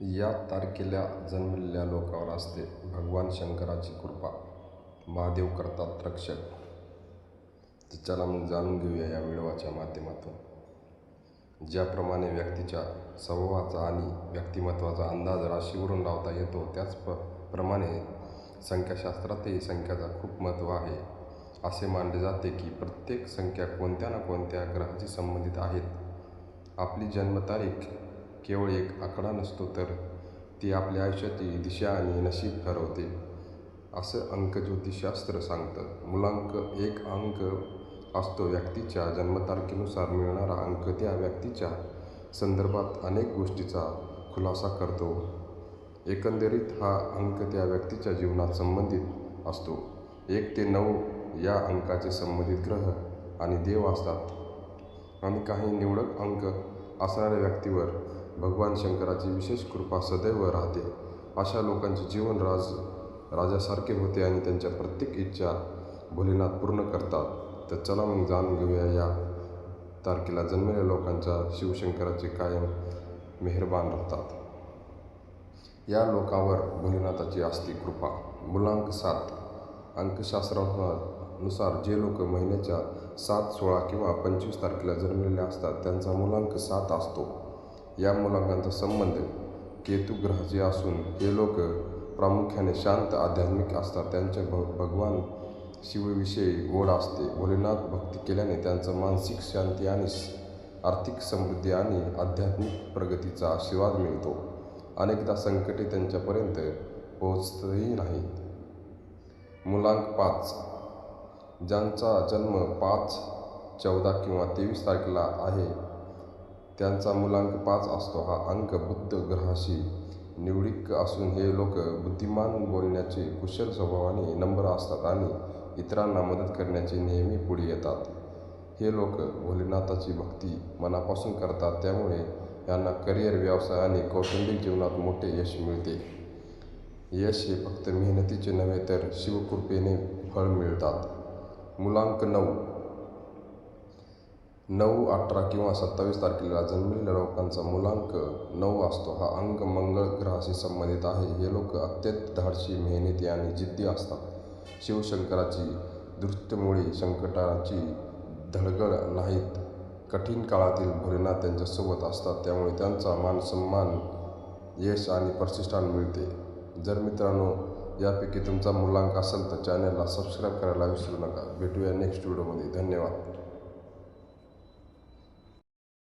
या तारखेला जन्मलेल्या लोकांवर असते भगवान शंकराची कृपा. महादेव करतात रक्षक. तर चला मग जाणून घेऊया या व्हिडिओच्या माध्यमातून. ज्याप्रमाणे व्यक्तीच्या स्वभावाचा आणि व्यक्तिमत्वाचा अंदाज राशीवरून लावता येतो, त्याचप्रमाणे संख्याशास्त्रातही संख्याचा खूप महत्त्व आहे. असे मानले जाते की प्रत्येक संख्या कोणत्या ना कोणत्या ग्रहाशी संबंधित आहेत. आपली जन्मतारीख केवळ एक आकडा नसतो, तर ती आपल्या आयुष्याची दिशा आणि नशीब ठरवते, असं अंकज्योतिषशास्त्र सांगतं. मूलांक एक अंक असतो. व्यक्तीच्या जन्मतारखेनुसार मिळणारा अंक त्या व्यक्तीच्या संदर्भात अनेक गोष्टींचा खुलासा करतो. एकंदरीत हा अंक त्या व्यक्तीच्या जीवनात संबंधित असतो. 1 ते 9 या अंकाचे संबंधित ग्रह आणि देव असतात. आणि काही निवडक अंक असणाऱ्या व्यक्तीवर भगवान शंकराची विशेष कृपा सदैव राहते. अशा लोकांचे जीवन राजासारखे होते आणि त्यांच्या प्रत्येक इच्छा भोलेनाथ पूर्ण करतात. तर चला मग जाणून घेऊया या तारखेला जन्मलेल्या लोकांच्या शिवशंकराचे कायम मेहरबान राहतात. या लोकांवर भोलेनाथाची असते कृपा. मूलांक 7 अंकशास्त्रानुसार जे लोक महिन्याच्या 7, 16 किंवा 25 तारखेला जन्मलेले असतात, त्यांचा मूलांक 7 असतो. या मूलांकांचा संबंध केतू ग्रहाशी असून हे लोक प्रामुख्याने शांत, आध्यात्मिक असतात. त्यांच्या भगवान शिवविषयी ओढ असते. भोलेनाथ भक्ती केल्याने त्यांचा मानसिक शांती आणि आर्थिक समृद्धी आणि आध्यात्मिक प्रगतीचा आशीर्वाद मिळतो. अनेकदा संकटे त्यांच्यापर्यंत पोहोचतही नाहीत. मूलांक 5 ज्यांचा जन्म 5, 14 किंवा 23 तारखेला आहे, त्यांचा मूलांक 5 असतो. हा अंक बुध ग्रहाशी निगडीत असून हे लोक बुद्धिमान, बोलण्याचे कुशल, स्वभावाने नम्र असतात आणि इतरांना मदत करण्याचे नेहमी पुढे येतात. हे लोक भोलेनाथाची भक्ती मनापासून करतात, त्यामुळे यांना करिअर, व्यवसाय आणि कौटुंबिक जीवनात मोठे यश मिळते. यश हे फक्त मेहनतीचे नव्हे, तर शिवकृपेने फळ मिळतात. मूलांक 9, 18 किंवा 27 तारखेला जन्मलेल्या लोकांचा मूलांक 9 असतो. हा अंक मंगळ ग्रहाशी संबंधित आहे. हे लोक अत्यंत धाडसी, मेहनती आणि जिद्दी असतात. शिवशंकराची दृष्टीमुळे संकटाची धडगड नाहीत. कठीण काळातील भोलेनाथ त्यांच्यासोबत असतात, त्यामुळे त्यांचा मानसन्मान, यश आणि प्रतिष्ठा मिळते. जर मित्रांनो यापैकी तुमचा मूलांक असेल तर चॅनलला सबस्क्राईब करायला विसरू नका. भेटूया नेक्स्ट व्हिडिओमध्ये. धन्यवाद.